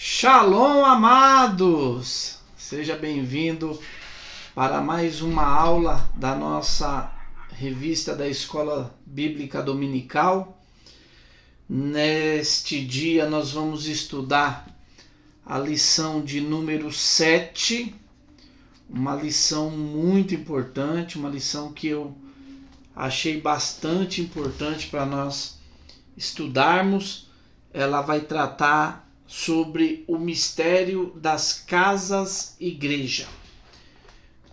Shalom, amados! Seja bem-vindo para mais uma aula da nossa revista da Escola Bíblica Dominical. Neste dia nós vamos estudar a lição de número 7, uma lição muito importante, uma lição que eu achei bastante importante para nós estudarmos. Ela vai tratar sobre o mistério das casas-igreja.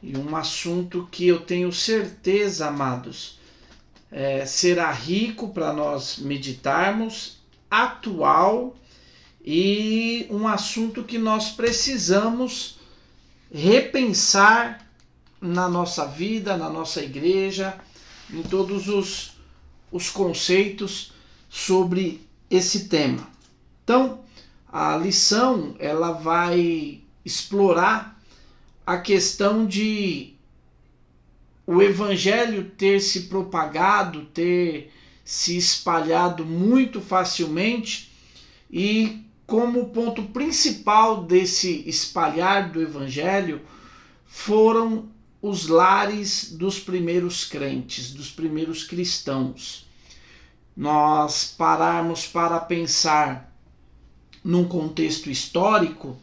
E um assunto que eu tenho certeza, amados, será rico para nós meditarmos, atual, e um assunto que nós precisamos repensar na nossa vida, na nossa igreja, em todos os conceitos sobre esse tema. Então, a lição ela vai explorar a questão de o evangelho ter se propagado, ter se espalhado muito facilmente, e como ponto principal desse espalhar do evangelho foram os lares dos primeiros crentes, dos primeiros cristãos. Nós pararmos para pensar num contexto histórico,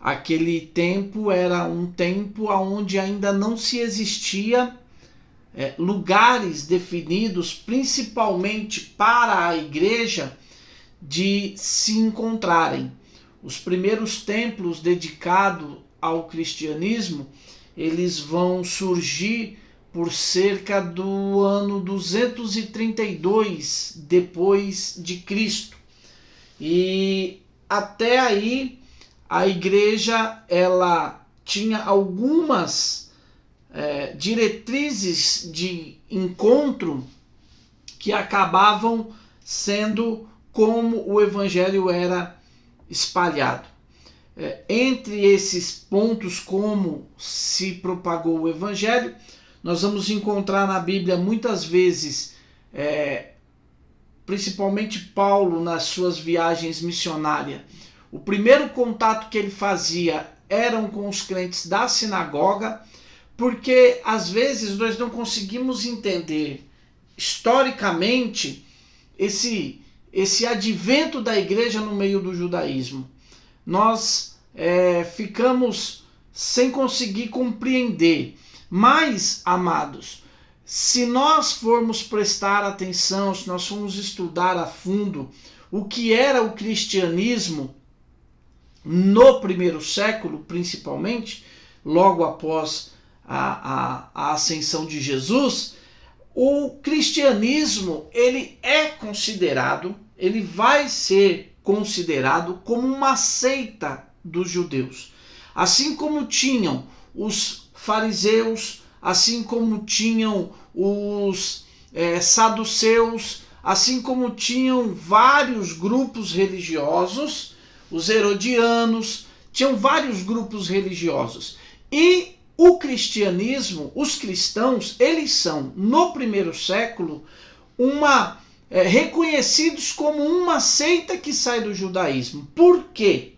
aquele tempo era um tempo onde ainda não se existia lugares definidos, principalmente para a igreja, de se encontrarem. Os primeiros templos dedicados ao cristianismo, eles vão surgir por cerca do ano 232 depois de Cristo. E até aí a igreja ela tinha algumas diretrizes de encontro que acabavam sendo como o evangelho era espalhado. Entre esses pontos, como se propagou o evangelho, nós vamos encontrar na Bíblia muitas vezes, principalmente Paulo nas suas viagens missionárias, o primeiro contato que ele fazia eram com os crentes da sinagoga, porque às vezes nós não conseguimos entender historicamente esse advento da igreja no meio do judaísmo. Nós ficamos sem conseguir compreender. Mas, amados, se nós formos prestar atenção, se nós formos estudar a fundo o que era o cristianismo no primeiro século, principalmente, logo após a ascensão de Jesus, o cristianismo ele vai ser considerado como uma seita dos judeus. Assim como tinham os fariseus, assim como tinham os saduceus, assim como tinham vários grupos religiosos, os herodianos, tinham vários grupos religiosos. E o cristianismo, os cristãos, eles são, no primeiro século, reconhecidos como uma seita que sai do judaísmo. Por quê?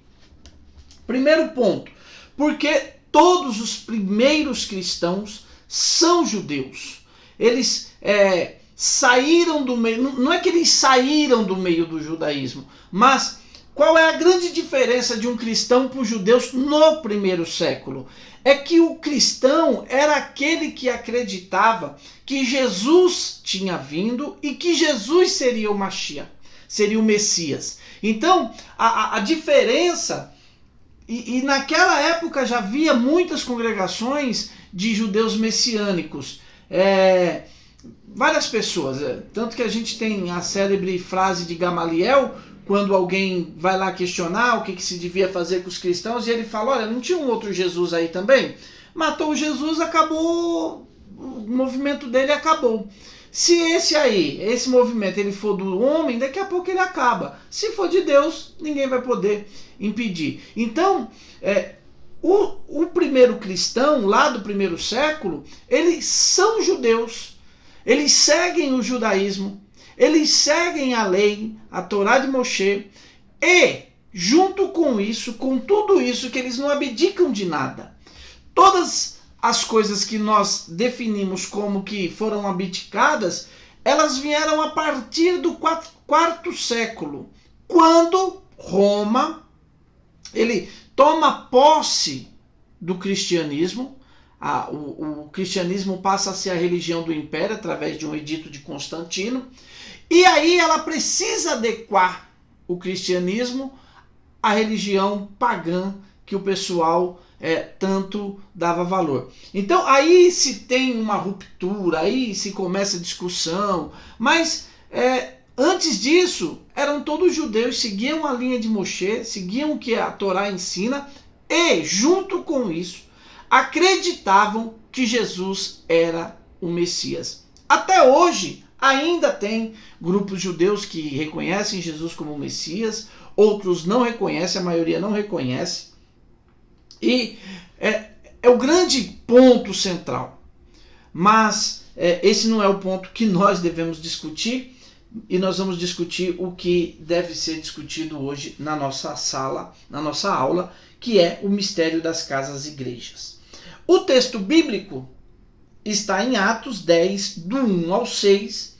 Primeiro ponto, porque todos os primeiros cristãos são judeus. Eles saíram do meio, não é que eles saíram do meio do judaísmo, mas qual é a grande diferença de um cristão para os judeus no primeiro século? É que o cristão era aquele que acreditava que Jesus tinha vindo e que Jesus seria o Mashiach, seria o Messias. Então, a diferença, e naquela época já havia muitas congregações de judeus messiânicos, várias pessoas, tanto que a gente tem a célebre frase de Gamaliel, quando alguém vai lá questionar o que se devia fazer com os cristãos, e ele fala, olha, não tinha um outro Jesus aí também? Matou Jesus, acabou, o movimento dele acabou. Se esse movimento ele for do homem, daqui a pouco ele acaba. Se for de Deus, ninguém vai poder impedir. Então, o primeiro cristão, lá do primeiro século, eles são judeus, eles seguem o judaísmo, eles seguem a lei, a Torá de Moshe, e junto com isso, com tudo isso, que eles não abdicam de nada. Todas as coisas que nós definimos como que foram abdicadas, elas vieram a partir do quarto século, quando Roma, ele toma posse do cristianismo. O cristianismo passa a ser a religião do império através de um edito de Constantino, e aí ela precisa adequar o cristianismo à religião pagã que o pessoal tanto dava valor. Então aí se tem uma ruptura, aí se começa a discussão, mas antes disso eram todos judeus, seguiam a linha de Moshe, seguiam o que a Torá ensina, e junto com isso acreditavam que Jesus era o Messias. Até hoje ainda tem grupos judeus que reconhecem Jesus como o Messias, outros não reconhecem, a maioria não reconhece. E é o grande ponto central. Mas esse não é o ponto que nós devemos discutir, e nós vamos discutir o que deve ser discutido hoje na nossa sala, na nossa aula, que é o mistério das casas-igrejas. O texto bíblico está em Atos 10, do 1 ao 6,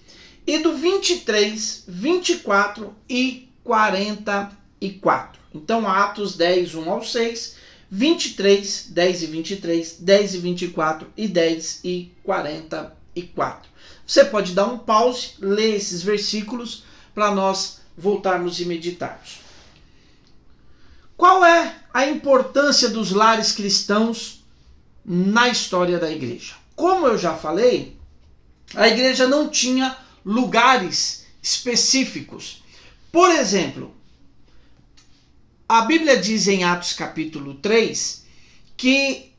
e do 23, 24 e 44. Então, Atos 10, 1 ao 6, 23, 10 e 23, 10 e 24 e 10 e 44. Você pode dar um pause, ler esses versículos para nós voltarmos e meditarmos. Qual é a importância dos lares cristãos na história da igreja? Como eu já falei, a igreja não tinha lugares específicos. Por exemplo, a Bíblia diz em Atos capítulo 3 que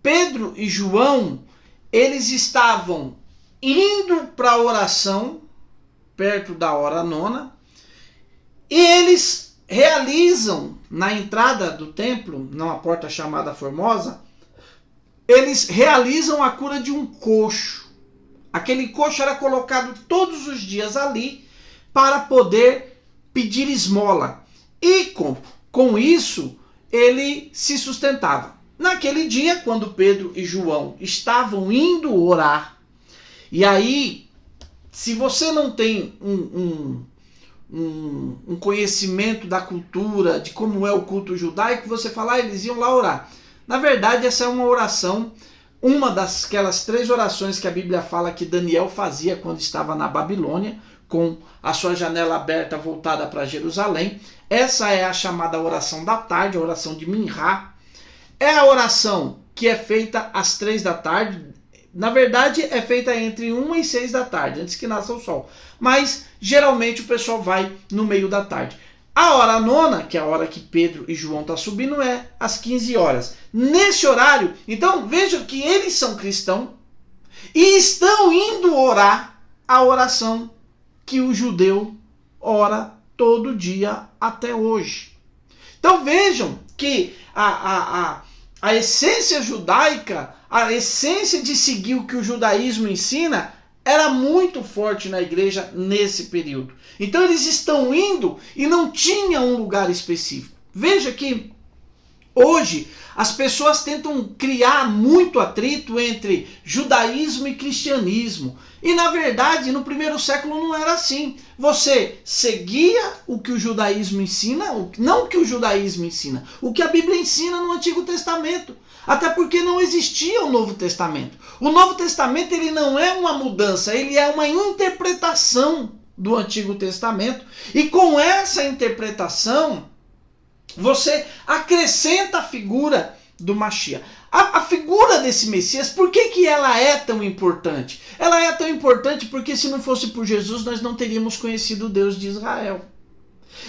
Pedro e João, eles estavam indo para a oração, perto da hora nona, e eles realizam na entrada do templo, numa porta chamada Formosa, eles realizam a cura de um coxo. Aquele coxo era colocado todos os dias ali para poder pedir esmola. E com isso, ele se sustentava. Naquele dia, quando Pedro e João estavam indo orar, e aí, se você não tem um conhecimento da cultura, de como é o culto judaico, você fala, eles iam lá orar. Na verdade, essa é uma oração, uma daquelas 3 orações que a Bíblia fala que Daniel fazia quando estava na Babilônia, com a sua janela aberta voltada para Jerusalém. Essa é a chamada oração da tarde, a oração de Minhá. É a oração que é feita às 3 da tarde. Na verdade, é feita entre 1 e 6 da tarde, antes que nasça o sol. Mas, geralmente, o pessoal vai no meio da tarde. A hora nona, que é a hora que Pedro e João estão subindo, é às 15 horas. Nesse horário, então, vejam que eles são cristãos e estão indo orar a oração que o judeu ora todo dia até hoje. Então, vejam que a essência judaica, a essência de seguir o que o judaísmo ensina, era muito forte na igreja nesse período. Então eles estão indo e não tinha um lugar específico. Veja que hoje as pessoas tentam criar muito atrito entre judaísmo e cristianismo. E na verdade, no primeiro século não era assim. Você seguia o que o judaísmo ensina, não o que o judaísmo ensina, o que a Bíblia ensina no Antigo Testamento. Até porque não existia o Novo Testamento. O Novo Testamento ele não é uma mudança, ele é uma interpretação do Antigo Testamento. E com essa interpretação, você acrescenta a figura do Mashiach. A figura desse Messias, por que ela é tão importante? Ela é tão importante porque se não fosse por Jesus, nós não teríamos conhecido o Deus de Israel.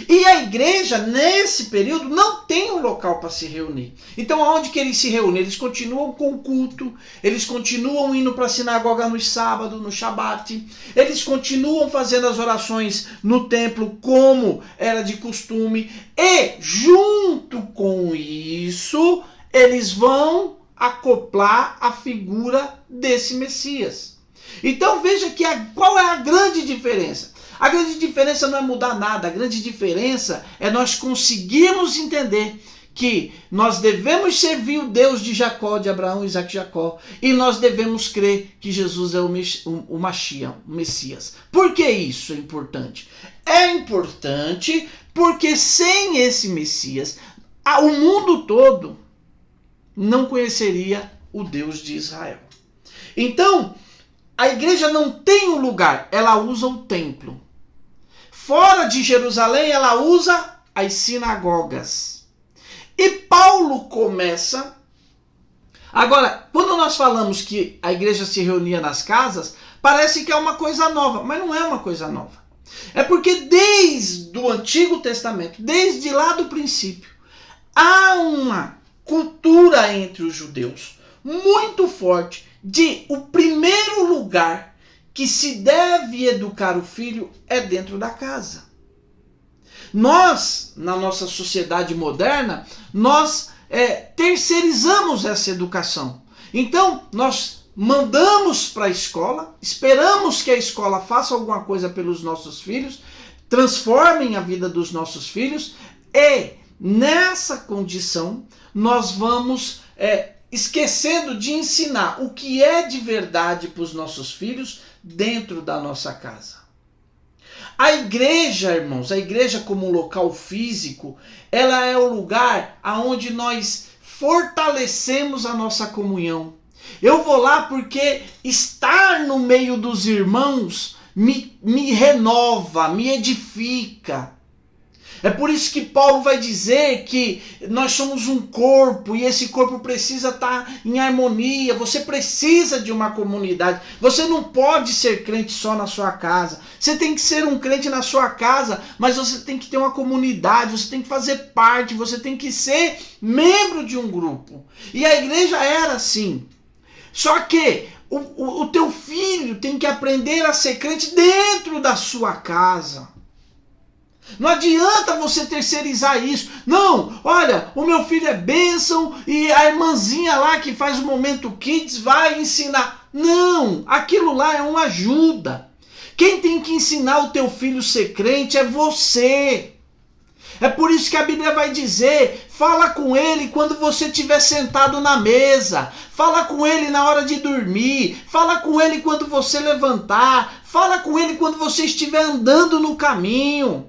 E a igreja, nesse período, não tem um local para se reunir. Então, aonde que eles se reúnem? Eles continuam com o culto, eles continuam indo para a sinagoga no sábado, no Shabat, eles continuam fazendo as orações no templo como era de costume, e junto com isso, eles vão acoplar a figura desse Messias. Então, veja que qual é a grande diferença? A grande diferença não é mudar nada, a grande diferença é nós conseguirmos entender que nós devemos servir o Deus de Jacó, de Abraão, Isaac e Jacó, e nós devemos crer que Jesus é o Mashiach, o Messias. Por que isso é importante? É importante porque sem esse Messias, o mundo todo não conheceria o Deus de Israel. Então, a igreja não tem um lugar, ela usa o templo. Fora de Jerusalém, ela usa as sinagogas. E Paulo começa... Agora, quando nós falamos que a igreja se reunia nas casas, parece que é uma coisa nova, mas não é uma coisa nova. É porque desde o Antigo Testamento, desde lá do princípio, há uma cultura entre os judeus muito forte de o primeiro lugar que se deve educar o filho é dentro da casa. Nós, na nossa sociedade moderna, nós terceirizamos essa educação. Então, nós mandamos para a escola, esperamos que a escola faça alguma coisa pelos nossos filhos, transformem a vida dos nossos filhos, e nessa condição nós vamos esquecendo de ensinar o que é de verdade para os nossos filhos dentro da nossa casa. A igreja, irmãos, a igreja como um local físico, ela é o lugar onde nós fortalecemos a nossa comunhão. Eu vou lá porque estar no meio dos irmãos me renova, me edifica. É por isso que Paulo vai dizer que nós somos um corpo e esse corpo precisa estar em harmonia. Você precisa de uma comunidade. Você não pode ser crente só na sua casa. Você tem que ser um crente na sua casa, mas você tem que ter uma comunidade, você tem que fazer parte, você tem que ser membro de um grupo. E a igreja era assim. Só que o teu filho tem que aprender a ser crente dentro da sua casa. Não adianta você terceirizar isso. Não, olha, o meu filho é bênção e a irmãzinha lá que faz o Momento Kids vai ensinar. Não, aquilo lá é uma ajuda. Quem tem que ensinar o teu filho a ser crente é você. É por isso que a Bíblia vai dizer, fala com ele quando você estiver sentado na mesa, fala com ele na hora de dormir, fala com ele quando você levantar, fala com ele quando você estiver andando no caminho.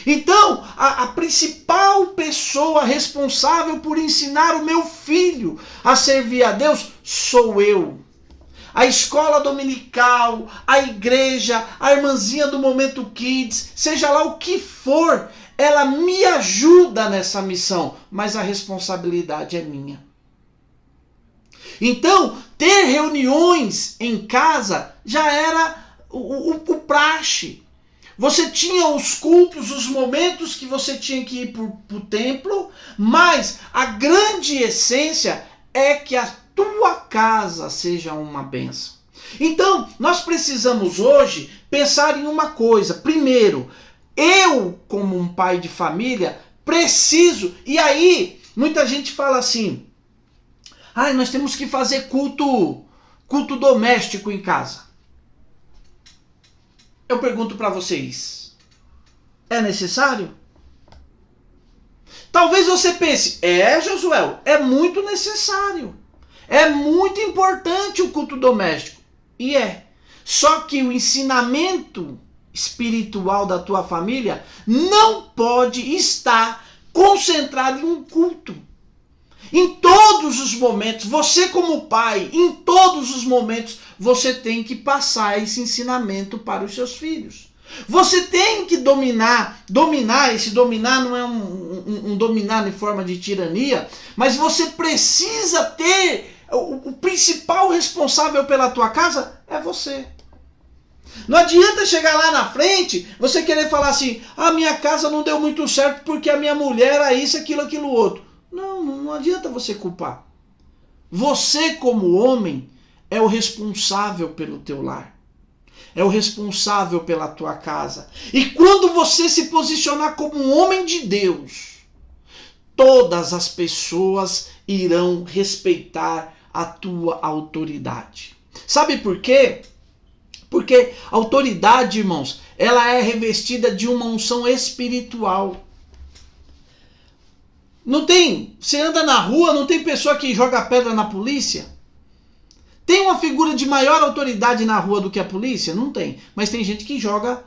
Então, a principal pessoa responsável por ensinar o meu filho a servir a Deus sou eu. A escola dominical, a igreja, a irmãzinha do Momento Kids, seja lá o que for, ela me ajuda nessa missão, mas a responsabilidade é minha. Então, ter reuniões em casa já era o praxe. Você tinha os cultos, os momentos que você tinha que ir para o templo, mas a grande essência é que a tua casa seja uma bênção. Então, nós precisamos hoje pensar em uma coisa. Primeiro, eu, como um pai de família, preciso... E aí, muita gente fala assim, nós temos que fazer culto doméstico em casa. Eu pergunto para vocês, é necessário? Talvez você pense, Josué, é muito necessário. É muito importante o culto doméstico. E é. Só que o ensinamento espiritual da tua família não pode estar concentrado em um culto. Em todos os momentos, você como pai, em todos os momentos, você tem que passar esse ensinamento para os seus filhos. Você tem que dominar, esse dominar não é um dominar em forma de tirania, mas você precisa ter, o principal responsável pela tua casa é você. Não adianta chegar lá na frente, você querer falar assim, a minha casa não deu muito certo porque a minha mulher era isso, aquilo, outro. Não adianta você culpar. Você, como homem, é o responsável pelo teu lar. É o responsável pela tua casa. E quando você se posicionar como um homem de Deus, todas as pessoas irão respeitar a tua autoridade. Sabe por quê? Porque a autoridade, irmãos, ela é revestida de uma unção espiritual. Não tem, você anda na rua, não tem pessoa que joga pedra na polícia? Tem uma figura de maior autoridade na rua do que a polícia? Não tem. Mas tem gente que joga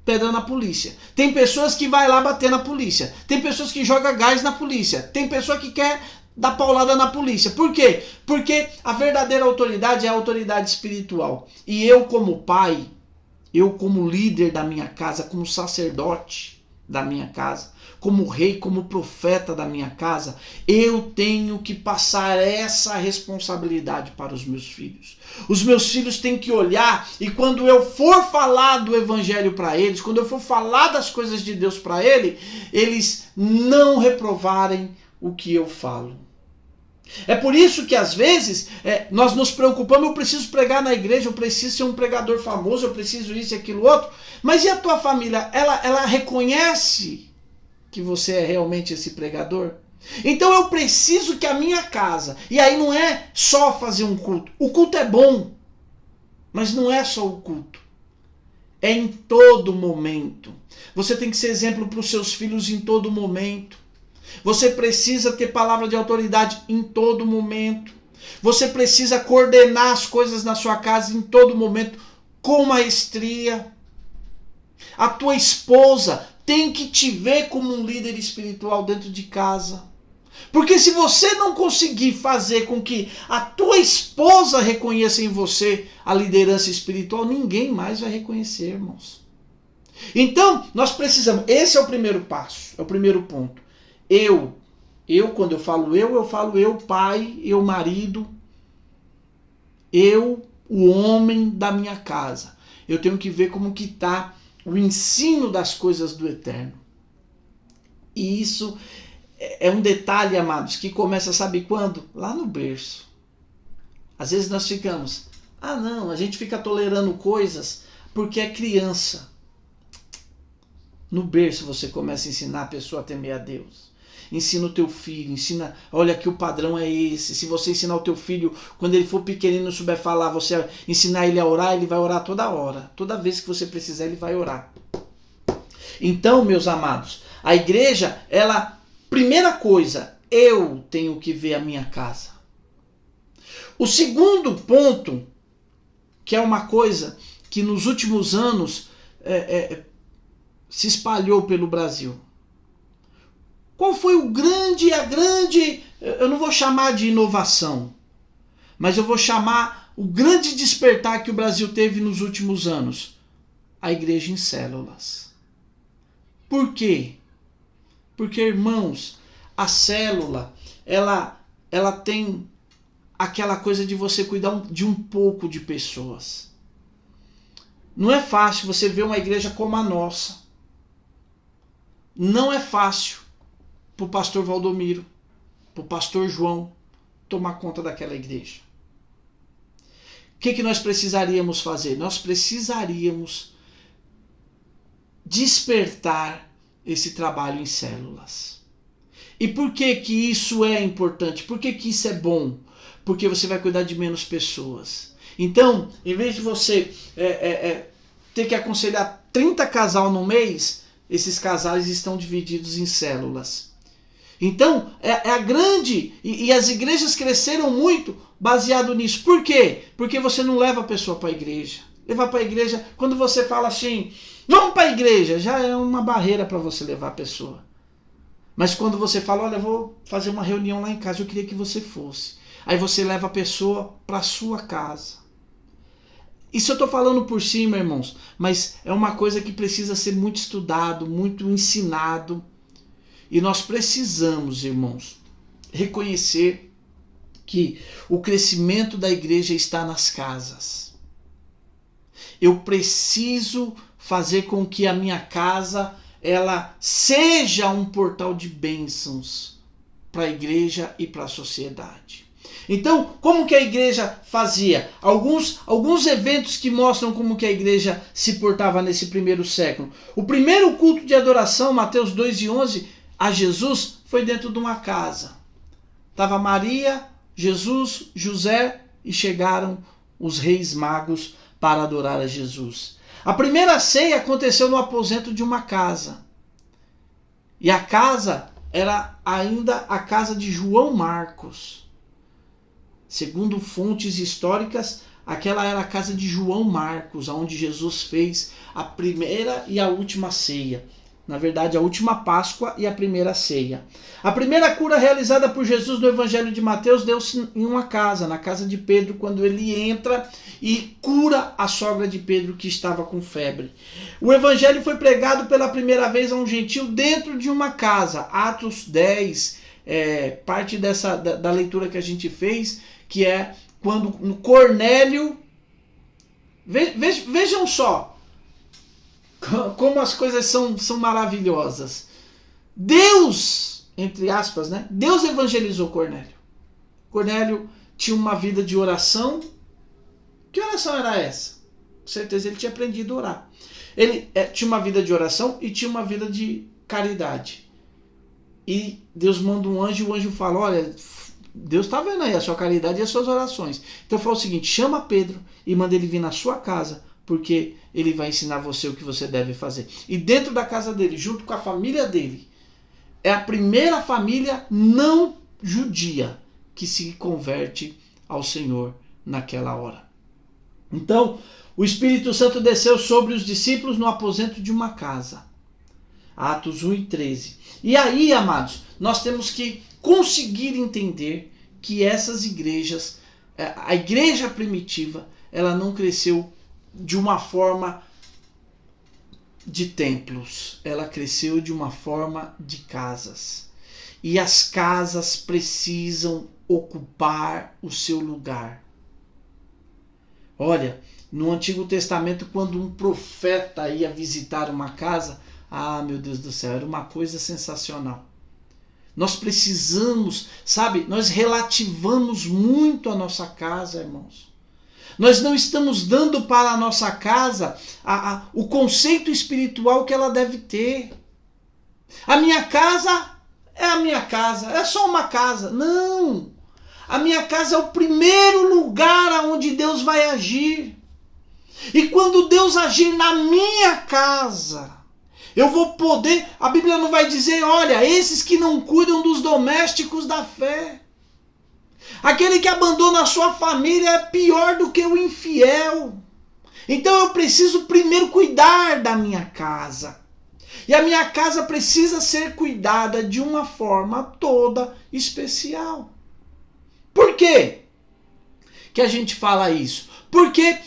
pedra na polícia. Tem pessoas que vai lá bater na polícia. Tem pessoas que jogam gás na polícia. Tem pessoa que quer dar paulada na polícia. Por quê? Porque a verdadeira autoridade é a autoridade espiritual. E eu como pai, eu como líder da minha casa, como sacerdote da minha casa, como rei, como profeta da minha casa, eu tenho que passar essa responsabilidade para os meus filhos. Os meus filhos têm que olhar e quando eu for falar do evangelho para eles, quando eu for falar das coisas de Deus para eles não reprovarem o que eu falo. É por isso que às vezes nós nos preocupamos, eu preciso pregar na igreja, eu preciso ser um pregador famoso, eu preciso isso e aquilo outro. Mas e a tua família? Ela reconhece que você é realmente esse pregador? Então eu preciso que a minha casa, e aí não é só fazer um culto. O culto é bom, mas não é só o culto. É em todo momento. Você tem que ser exemplo para os seus filhos em todo momento. Você precisa ter palavra de autoridade em todo momento. Você precisa coordenar as coisas na sua casa em todo momento com maestria. A tua esposa tem que te ver como um líder espiritual dentro de casa. Porque se você não conseguir fazer com que a tua esposa reconheça em você a liderança espiritual, ninguém mais vai reconhecer, irmãos. Então, nós precisamos, esse é o primeiro passo, é o primeiro ponto. Quando eu falo eu, pai, eu, marido, eu, o homem da minha casa. Eu tenho que ver como que está o ensino das coisas do eterno. E isso é um detalhe, amados, que começa, sabe quando? Lá no berço. Às vezes nós ficamos, a gente fica tolerando coisas porque é criança. No berço você começa a ensinar a pessoa a temer a Deus. Ensina o teu filho, ensina, olha que o padrão é esse. Se você ensinar o teu filho, quando ele for pequenino e não souber falar, você ensinar ele a orar, ele vai orar toda hora. Toda vez que você precisar, ele vai orar. Então, meus amados, a igreja, primeira coisa, eu tenho que ver a minha casa. O segundo ponto, que é uma coisa que nos últimos anos se espalhou pelo Brasil. Qual foi a grande, eu não vou chamar de inovação, mas eu vou chamar o grande despertar que o Brasil teve nos últimos anos? A igreja em células. Por quê? Porque, irmãos, a célula, ela tem aquela coisa de você cuidar de um pouco de pessoas. Não é fácil você ver uma igreja como a nossa. Não é fácil para o pastor Valdomiro, para o pastor João tomar conta daquela igreja. O que nós precisaríamos fazer? Nós precisaríamos despertar esse trabalho em células. E por que isso é importante? Por que isso é bom? Porque você vai cuidar de menos pessoas. Então, em vez de você ter que aconselhar 30 casal no mês, esses casais estão divididos em células. Então, é a grande... E as igrejas cresceram muito baseado nisso. Por quê? Porque você não leva a pessoa para a igreja. Levar para a igreja, quando você fala assim, vamos para a igreja, já é uma barreira para você levar a pessoa. Mas quando você fala, olha, eu vou fazer uma reunião lá em casa, eu queria que você fosse. Aí você leva a pessoa para a sua casa. Isso eu estou falando por cima, irmãos, mas é uma coisa que precisa ser muito estudado, muito ensinado. E nós precisamos, irmãos, reconhecer que o crescimento da igreja está nas casas. Eu preciso fazer com que a minha casa ela seja um portal de bênçãos para a igreja e para a sociedade. Então, como que a igreja fazia? Alguns eventos que mostram como que a igreja se portava nesse primeiro século. O primeiro culto de adoração, Mateus 2:11, a Jesus, foi dentro de uma casa. Estava Maria, Jesus, José e chegaram os reis magos para adorar a Jesus. A primeira ceia aconteceu no aposento de uma casa. E a casa era ainda a casa de João Marcos. Segundo fontes históricas, aquela era a casa de João Marcos, onde Jesus fez a primeira e a última ceia. Na verdade, a última Páscoa e a primeira ceia. A primeira cura realizada por Jesus no Evangelho de Mateus deu-se em uma casa, na casa de Pedro, quando ele entra e cura a sogra de Pedro que estava com febre. O Evangelho foi pregado pela primeira vez a um gentil dentro de uma casa. Atos 10, parte da leitura que a gente fez, que é quando Cornélio... Vejam só como as coisas são maravilhosas. Deus, entre aspas, né? Deus evangelizou Cornélio. Cornélio tinha uma vida de oração. Que oração era essa? Com certeza ele tinha aprendido a orar. Ele tinha uma vida de oração e tinha uma vida de caridade. E Deus manda um anjo e o anjo fala, olha, Deus está vendo aí a sua caridade e as suas orações. Então fala o seguinte, chama Pedro e manda ele vir na sua casa, porque ele vai ensinar você o que você deve fazer. E dentro da casa dele, junto com a família dele, é a primeira família não judia que se converte ao Senhor naquela hora. Então, o Espírito Santo desceu sobre os discípulos no aposento de uma casa. Atos 1 e 13. E aí, amados, nós temos que conseguir entender que essas igrejas, a igreja primitiva, ela não cresceu de uma forma de templos, ela cresceu de uma forma de casas. E as casas precisam ocupar o seu lugar. Olha, no Antigo Testamento, quando um profeta ia visitar uma casa, meu Deus do céu, era uma coisa sensacional. Nós precisamos, sabe, nós relativamos muito a nossa casa, irmãos. Nós não estamos dando para a nossa casa o conceito espiritual que ela deve ter. A minha casa é a minha casa, é só uma casa. Não! A minha casa é o primeiro lugar onde Deus vai agir. E quando Deus agir na minha casa, eu vou poder... A Bíblia não vai dizer, olha, esses que não cuidam dos domésticos da fé. Aquele que abandona a sua família é pior do que o infiel. Então eu preciso primeiro cuidar da minha casa. E a minha casa precisa ser cuidada de uma forma toda especial. Por quê que a gente fala isso? Porque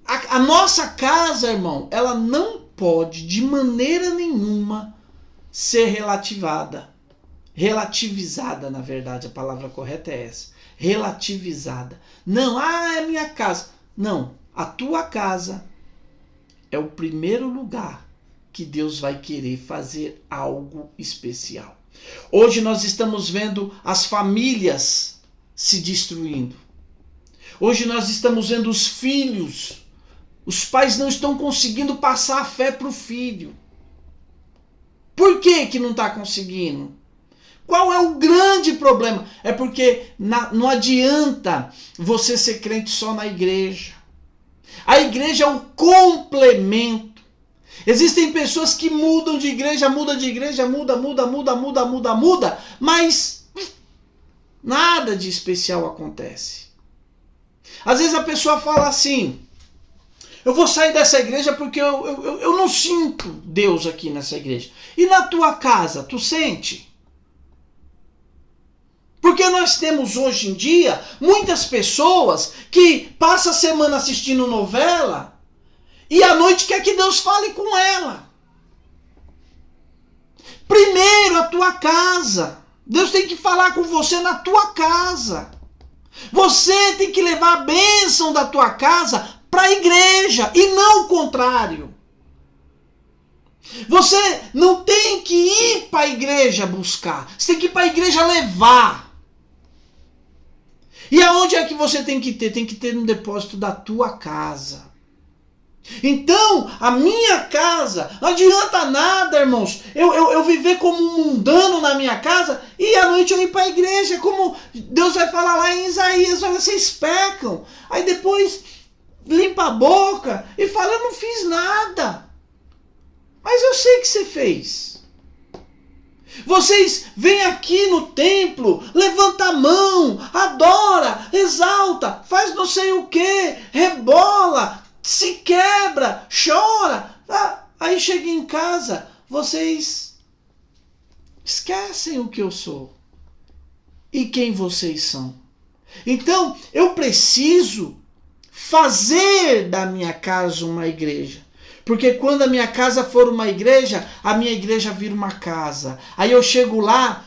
a nossa casa, irmão, ela não pode de maneira nenhuma ser relativizada, na verdade, a palavra correta é essa. Relativizada. Não, é minha casa. Não, a tua casa é o primeiro lugar que Deus vai querer fazer algo especial. Hoje nós estamos vendo as famílias se destruindo. Hoje nós estamos vendo os filhos. Os pais não estão conseguindo passar a fé para o filho. Por que não está conseguindo? Qual é o grande problema? É porque não adianta você ser crente só na igreja. A igreja é o complemento. Existem pessoas que mudam de igreja, muda, mas nada de especial acontece. Às vezes a pessoa fala assim, eu vou sair dessa igreja porque eu não sinto Deus aqui nessa igreja. E na tua casa, tu sente? Porque nós temos hoje em dia muitas pessoas que passam a semana assistindo novela e à noite quer que Deus fale com ela. Primeiro a tua casa. Deus tem que falar com você na tua casa. Você tem que levar a bênção da tua casa para a igreja e não o contrário. Você não tem que ir para a igreja buscar. Você tem que ir para a igreja levar. E aonde é que você tem que ter? Tem que ter no depósito da tua casa. Então, a minha casa, não adianta nada, irmãos, eu viver como um mundano na minha casa e à noite eu ir para a igreja, como Deus vai falar lá em Isaías, olha, vocês pecam. Aí depois limpa a boca e fala: eu não fiz nada. Mas eu sei que você fez. Vocês vêm aqui no templo, levanta a mão, adora, exalta, faz não sei o que, rebola, se quebra, chora. Aí chega em casa, vocês esquecem o que eu sou e quem vocês são. Então, eu preciso fazer da minha casa uma igreja. Porque quando a minha casa for uma igreja, a minha igreja vira uma casa. Aí eu chego lá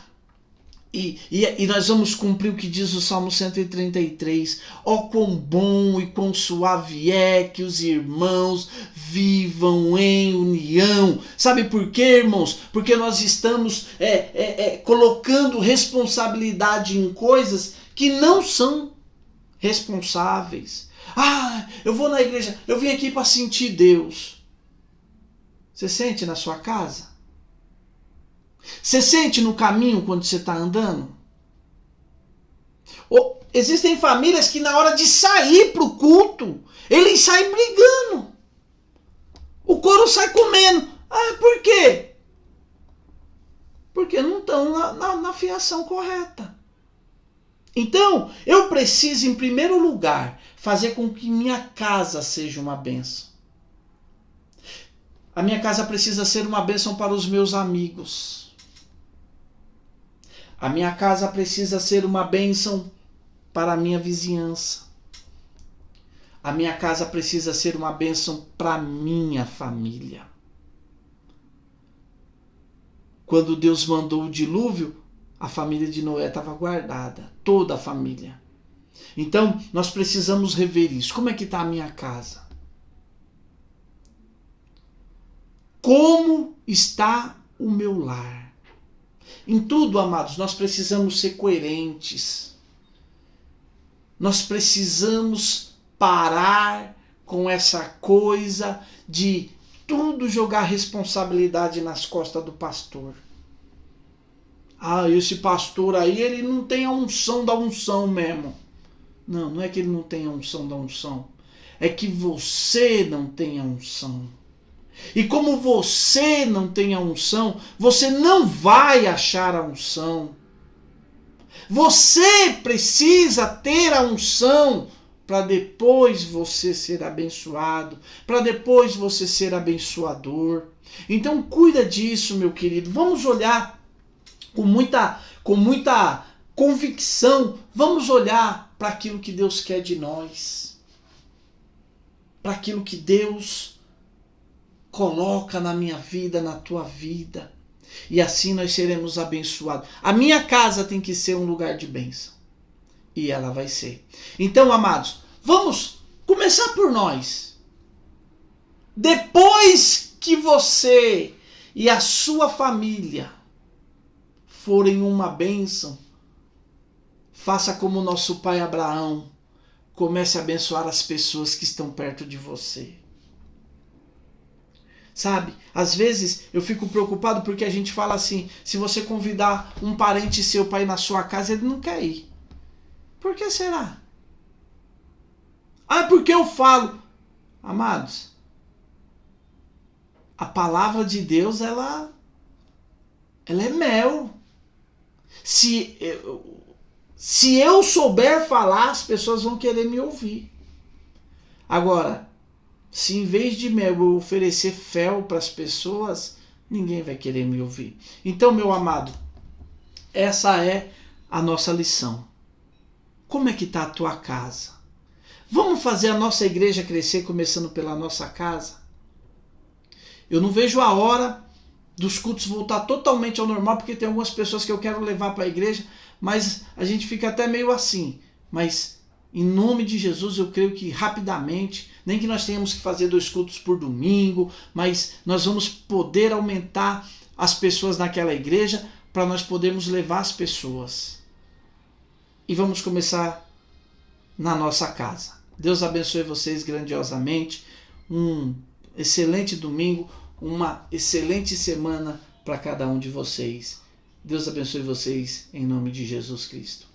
e nós vamos cumprir o que diz o Salmo 133. Ó, quão bom e quão suave é que os irmãos vivam em união. Sabe por quê, irmãos? Porque nós estamos colocando responsabilidade em coisas que não são responsáveis. Eu vou na igreja, eu vim aqui para sentir Deus. Você sente na sua casa? Você sente no caminho quando você está andando? Existem famílias que na hora de sair para o culto, eles saem brigando. O coro sai comendo. Por quê? Porque não estão na fiação correta. Então, eu preciso, em primeiro lugar, fazer com que minha casa seja uma bênção. A minha casa precisa ser uma bênção para os meus amigos. A minha casa precisa ser uma bênção para a minha vizinhança. A minha casa precisa ser uma bênção para a minha família. Quando Deus mandou o dilúvio, a família de Noé estava guardada. Toda a família. Então, nós precisamos rever isso. Como é que está a minha casa? Como está o meu lar? Em tudo, amados, nós precisamos ser coerentes. Nós precisamos parar com essa coisa de tudo jogar responsabilidade nas costas do pastor. Esse pastor aí, ele não tem a unção da unção mesmo. Não é que ele não tem a unção da unção. É que você não tem a unção. E como você não tem a unção, você não vai achar a unção. Você precisa ter a unção para depois você ser abençoado, para depois você ser abençoador. Então cuida disso, meu querido. Vamos olhar com muita convicção, vamos olhar para aquilo que Deus quer de nós. Para aquilo que Deus coloca na minha vida, na tua vida. E assim nós seremos abençoados. A minha casa tem que ser um lugar de bênção. E ela vai ser. Então, amados, vamos começar por nós. Depois que você e a sua família forem uma bênção, faça como o nosso pai Abraão. Comece a abençoar as pessoas que estão perto de você. Sabe, às vezes eu fico preocupado porque a gente fala assim, se você convidar um parente seu para ir na sua casa, ele não quer ir. Por que será? Porque eu falo. Amados, a palavra de Deus, ela é mel. Se eu souber falar, as pessoas vão querer me ouvir. Agora, se em vez de mel eu oferecer fel para as pessoas, ninguém vai querer me ouvir. Então, meu amado, essa é a nossa lição. Como é que está a tua casa? Vamos fazer a nossa igreja crescer começando pela nossa casa? Eu não vejo a hora dos cultos voltar totalmente ao normal, porque tem algumas pessoas que eu quero levar para a igreja, mas a gente fica até meio assim. Mas em nome de Jesus, eu creio que rapidamente, nem que nós tenhamos que fazer 2 cultos por domingo, mas nós vamos poder aumentar as pessoas naquela igreja para nós podermos levar as pessoas. E vamos começar na nossa casa. Deus abençoe vocês grandiosamente. Um excelente domingo, uma excelente semana para cada um de vocês. Deus abençoe vocês em nome de Jesus Cristo.